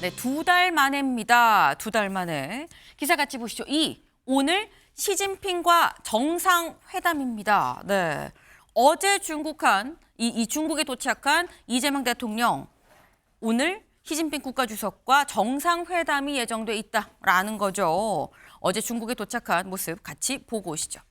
네, 2달 만에입니다. 2달 만에. 기사 같이 보시죠. 오늘 시진핑과 정상회담입니다. 네. 어제 중국에 도착한 이재명 대통령, 오늘 시진핑 국가주석과 정상회담이 예정돼 있다라는 거죠. 어제 중국에 도착한 모습 같이 보고 오시죠.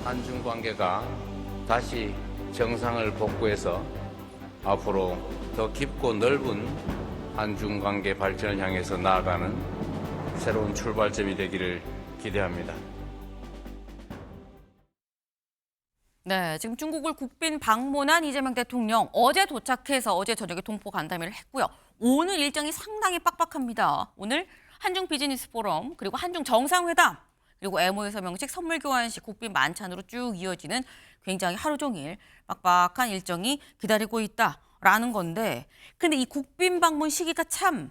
한중 관계가 다시 정상을 복구해서 앞으로 더 깊고 넓은 한중 관계 발전을 향해서 나아가는 새로운 출발점이 되기를 기대합니다. 네, 지금 중국을 국빈 방문한 이재명 대통령 어제 도착해서 어제 저녁에 동포 간담회를 했고요. 오늘 일정이 상당히 빡빡합니다. 오늘 한중 비즈니스 포럼 그리고 한중 정상회담 그리고 MOU 서명식, 선물 교환식, 국빈 만찬으로 쭉 이어지는 굉장히 하루 종일 빡빡한 일정이 기다리고 있다라는 건데, 근데 이 국빈 방문 시기가 참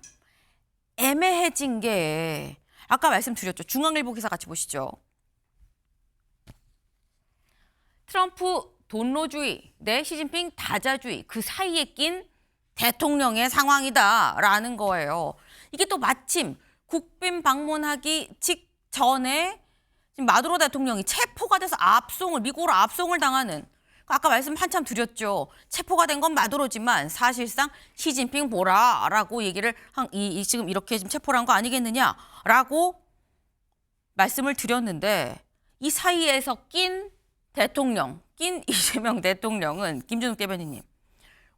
애매해진 게 아까 말씀드렸죠. 중앙일보 기사 같이 보시죠. 트럼프 돈로주의, 내 시진핑 다자주의, 그 사이에 낀 대통령의 상황이다라는 거예요. 이게 또 마침 국빈 방문하기 직전에 지금 마두로 대통령이 체포가 돼서 미국으로 압송을 당하는, 아까 말씀 한참 드렸죠. 체포가 된 건 마두로지만 사실상 시진핑 보라라고 얘기를 지금 이렇게 지금 체포를 한 거 아니겠느냐라고 말씀을 드렸는데, 이 사이에서 낀 이재명 대통령은 김준욱 대변인님,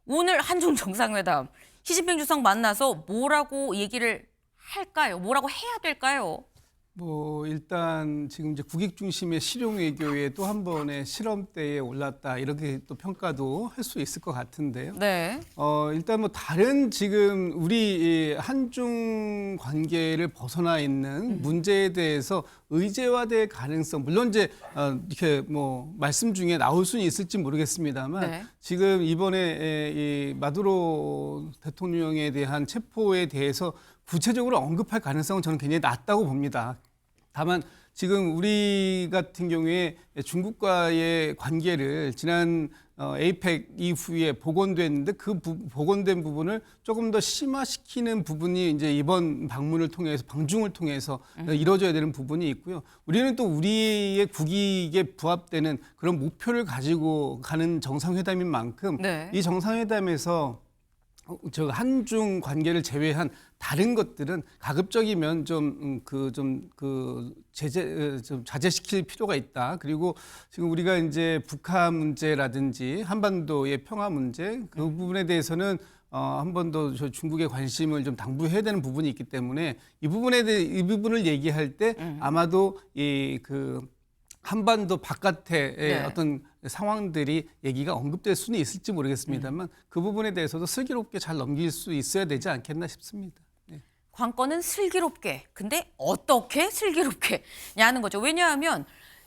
오늘 한중 정상회담 시진핑 주석 만나서 뭐라고 얘기를 할까요? 뭐라고 해야 될까요? 일단 지금 이제 국익 중심의 실용 외교에 또 한 번의 실험대에 올랐다, 이렇게 또 평가도 할 수 있을 것 같은데요. 네. 일단 다른 지금 우리 한중 관계를 벗어나 있는 문제에 대해서 의제화될 가능성, 물론 이제 이렇게 말씀 중에 나올 수는 있을지 모르겠습니다만, 네. 지금 이번에 이 마두로 대통령에 대한 체포에 대해서 구체적으로 언급할 가능성은 저는 굉장히 낮다고 봅니다. 다만 지금 우리 같은 경우에 중국과의 관계를 지난 에이펙 이후에 복원됐는데, 그 복원된 부분을 조금 더 심화시키는 부분이 이제 이번 방중을 통해서 이루어져야 되는 부분이 있고요. 우리는 또 우리의 국익에 부합되는 그런 목표를 가지고 가는 정상회담인 만큼, 네. 이 정상회담에서 한중 관계를 제외한 다른 것들은 가급적이면 좀 자제시킬 필요가 있다. 그리고 지금 우리가 이제 북한 문제라든지 한반도의 평화 문제, 그 부분에 대해서는 한 번 더 중국의 관심을 좀 당부해야 되는 부분이 있기 때문에, 이 부분을 얘기할 때 아마도 한반도 바깥의 네. 어떤 상황들이 얘기가 언급될 수는 있을지 모르겠습니다만, 그 부분에 대해서도 슬기롭게 잘 넘길 수 있어야 되지 않겠나 싶습니다. 네. 관건은 슬기롭게. 근데 어떻게 슬기롭게냐는 거죠. 왜냐하면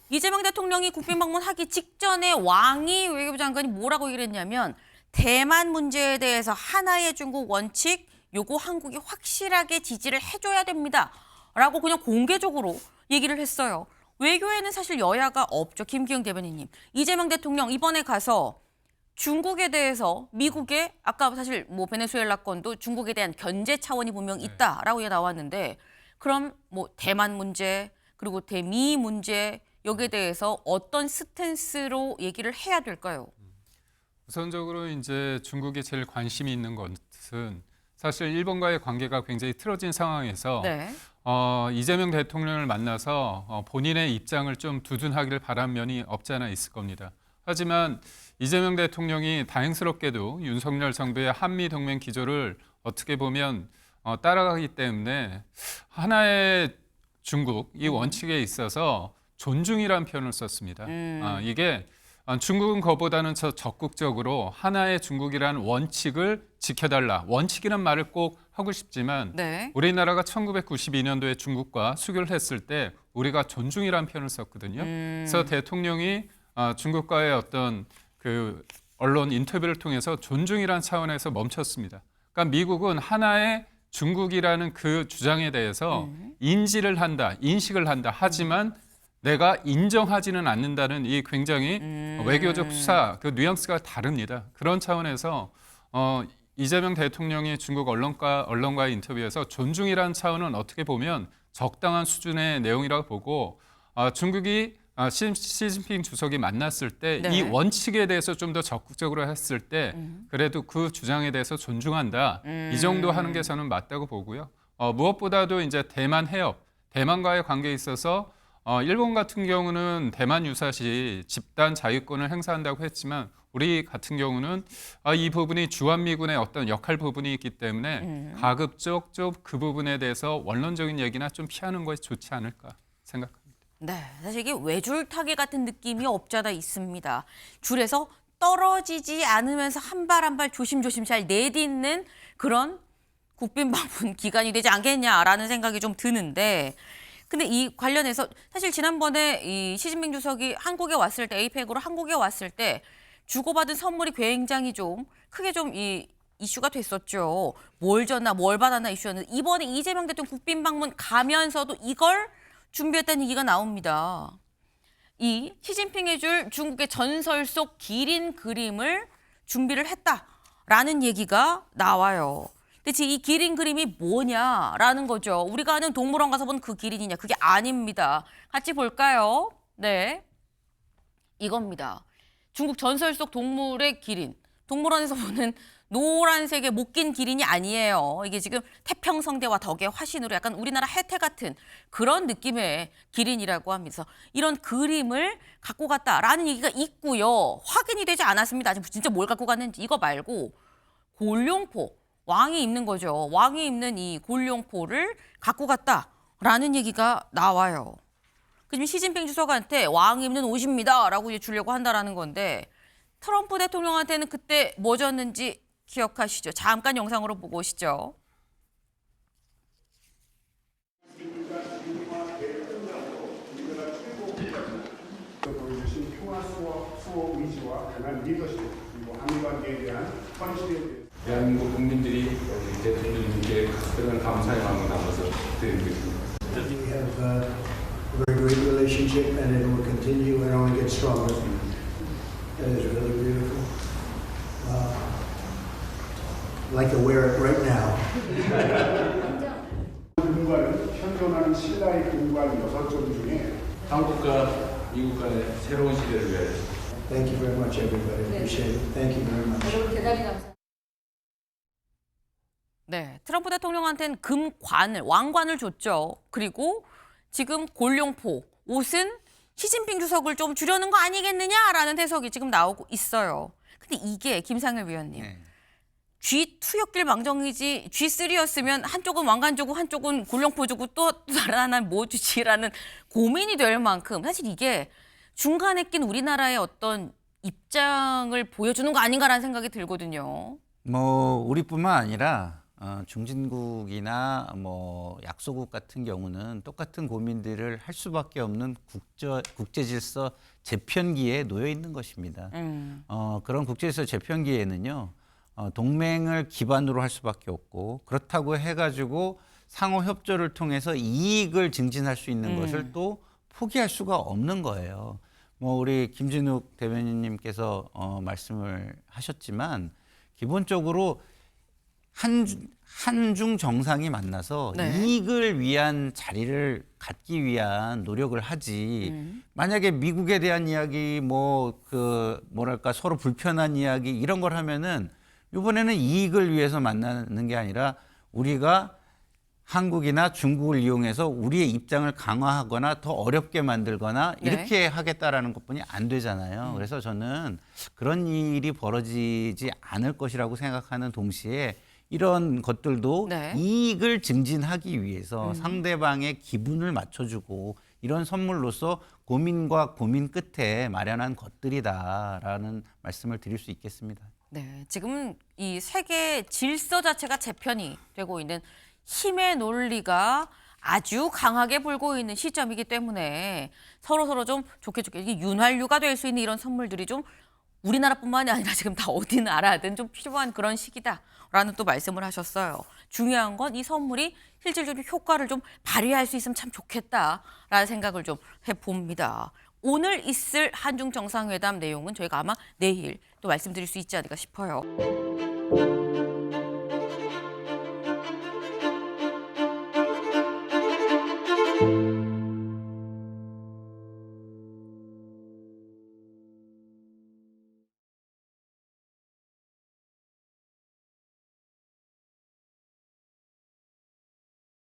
이재명 대통령이 국빈 방문하기 직전에 왕이 외교부 장관이 뭐라고 얘기를 했냐면, 대만 문제에 대해서 하나의 중국 원칙, 요거 한국이 확실하게 지지를 해줘야 됩니다. 라고 그냥 공개적으로 얘기를 했어요. 외교에는 사실 여야가 없죠. 김기영 대변인님. 이재명 대통령 이번에 가서 중국에 대해서 미국의, 아까 사실 베네수엘라 건도 중국에 대한 견제 차원이 분명 있다라고 나왔는데, 그럼 대만 문제 그리고 대미 문제, 여기에 대해서 어떤 스탠스로 얘기를 해야 될까요? 우선적으로 이제 중국이 제일 관심이 있는 것은 사실 일본과의 관계가 굉장히 틀어진 상황에서 네. 이재명 대통령을 만나서 본인의 입장을 좀 두둔하기를 바란 면이 없지 않아 있을 겁니다. 하지만 이재명 대통령이 다행스럽게도 윤석열 정부의 한미동맹 기조를 어떻게 보면 따라가기 때문에 하나의 중국, 이 원칙에 있어서 존중이라는 표현을 썼습니다. 이게 중국은 그보다는 적극적으로 하나의 중국이라는 원칙을 지켜달라. 원칙이란 말을 꼭 하고 싶지만 네. 우리나라가 1992년도에 중국과 수교를 했을 때 우리가 존중이라는 표현을 썼거든요. 그래서 대통령이 중국과의 어떤 그 언론 인터뷰를 통해서 존중이라는 차원에서 멈췄습니다. 그러니까 미국은 하나의 중국이라는 그 주장에 대해서 인식을 한다. 하지만 내가 인정하지는 않는다는 이 굉장히 외교적 수사, 그 뉘앙스가 다릅니다. 그런 차원에서 이재명 대통령이 중국 언론과의 인터뷰에서 존중이라는 차원은 어떻게 보면 적당한 수준의 내용이라고 보고 중국이 시진핑 주석이 만났을 때 이 네. 원칙에 대해서 좀 더 적극적으로 했을 때 그래도 그 주장에 대해서 존중한다. 이 정도 하는 게 저는 맞다고 보고요. 무엇보다도 이제 대만 해협, 대만과의 관계에 있어서 일본 같은 경우는 대만 유사시 집단 자유권을 행사한다고 했지만 우리 같은 경우는 이 부분이 주한미군의 어떤 역할 부분이 있기 때문에 가급적 좀 그 부분에 대해서 원론적인 얘기나 좀 피하는 것이 좋지 않을까 생각합니다. 네, 사실 이게 외줄타기 같은 느낌이 없잖아 있습니다. 줄에서 떨어지지 않으면서 한 발 한 발 조심조심 잘 내딛는 그런 국빈 방문 기간이 되지 않겠냐라는 생각이 좀 드는데, 근데 이 관련해서 사실 지난번에 이 시진핑 주석이 한국에 왔을 때, 에이펙으로 한국에 왔을 때 주고받은 선물이 굉장히 좀 크게 좀 이슈가 됐었죠. 뭘 줬나 뭘 받았나 이슈였는데, 이번에 이재명 대통령 국빈 방문 가면서도 이걸 준비했다는 얘기가 나옵니다. 이 시진핑이 줄 중국의 전설 속 기린 그림을 준비를 했다라는 얘기가 나와요. 근데 이 기린 그림이 뭐냐라는 거죠. 우리가 아는 동물원 가서 본 그 기린이냐? 그게 아닙니다. 같이 볼까요? 네, 이겁니다. 중국 전설 속 동물의 기린. 동물원에서 보는 노란색의 못 긴 기린이 아니에요. 이게 지금 태평성대와 덕의 화신으로 약간 우리나라 해태 같은 그런 느낌의 기린이라고 하면서 이런 그림을 갖고 갔다라는 얘기가 있고요. 확인이 되지 않았습니다. 아직 진짜 뭘 갖고 갔는지. 이거 말고 골룡포, 왕이 입는 거죠. 왕이 입는 이 골룡포를 갖고 갔다라는 얘기가 나와요. 지금 시진핑 주석한테 왕이 입는 옷입니다라고 이제 주려고 한다라는 건데, 트럼프 대통령한테는 그때 뭐 줬는지 기억하시죠? 잠깐 영상으로 보고 오시죠. 보여주신 평화 수호 의지와 강한 리더십, 그리고 한미 관계에 대한 헌신에 대해 대한민국 국민들이 우리 대통령님께 그런 감사의 마음을 담아서 드리겠습니다. We have a very great relationship, and it will continue and only get stronger. That is really beautiful. I'd like to wear it right now. 공간은 현존하는 신라의 공간 6점 중에 한국과 미국 간의 새로운 시대를 위하여 Thank you very much, everybody. Appreciate it. Thank you very much. 네, 트럼프 대통령한테는 금관을, 왕관을 줬죠. 그리고 지금 골룡포, 옷은 시진핑 주석을 좀 주려는 거 아니겠느냐라는 해석이 지금 나오고 있어요. 근데 이게 김상일 위원님, G2였길 망정이지 G3였으면 한쪽은 왕관 주고 한쪽은 골룡포 주고 또 다른 하나는 뭐 주지라는 고민이 될 만큼 사실 이게 중간에 낀 우리나라의 어떤 입장을 보여주는 거 아닌가라는 생각이 들거든요. 뭐 우리뿐만 아니라 중진국이나 뭐 약소국 같은 경우는 똑같은 고민들을 할 수밖에 없는 국제 질서 재편기에 놓여 있는 것입니다. 그런 국제 질서 재편기에는요, 동맹을 기반으로 할 수밖에 없고, 그렇다고 해가지고 상호 협조를 통해서 이익을 증진할 수 있는 것을 또 포기할 수가 없는 거예요. 뭐 우리 김진욱 대변인님께서 말씀을 하셨지만 기본적으로 한중 정상이 만나서 네. 이익을 위한 자리를 갖기 위한 노력을 하지. 만약에 미국에 대한 이야기, 뭐랄까 서로 불편한 이야기 이런 걸 하면은 이번에는 이익을 위해서 만나는 게 아니라 우리가 한국이나 중국을 이용해서 우리의 입장을 강화하거나 더 어렵게 만들거나 네. 이렇게 하겠다라는 것뿐이 안 되잖아요. 그래서 저는 그런 일이 벌어지지 않을 것이라고 생각하는 동시에 이런 것들도 네. 이익을 증진하기 위해서 상대방의 기분을 맞춰주고 이런 선물로서 고민과 고민 끝에 마련한 것들이다라는 말씀을 드릴 수 있겠습니다. 네, 지금 이 세계 질서 자체가 재편이 되고 있는 힘의 논리가 아주 강하게 불고 있는 시점이기 때문에 서로 좀 좋게 이게 윤활유가 될 수 있는 이런 선물들이 좀 우리나라뿐만이 아니라 지금 다 어디 나라든 좀 필요한 그런 시기다라는 또 말씀을 하셨어요. 중요한 건 이 선물이 실질적으로 효과를 좀 발휘할 수 있으면 참 좋겠다라는 생각을 좀 해봅니다. 오늘 있을 한중 정상회담 내용은 저희가 아마 내일 또 말씀드릴 수 있지 않을까 싶어요.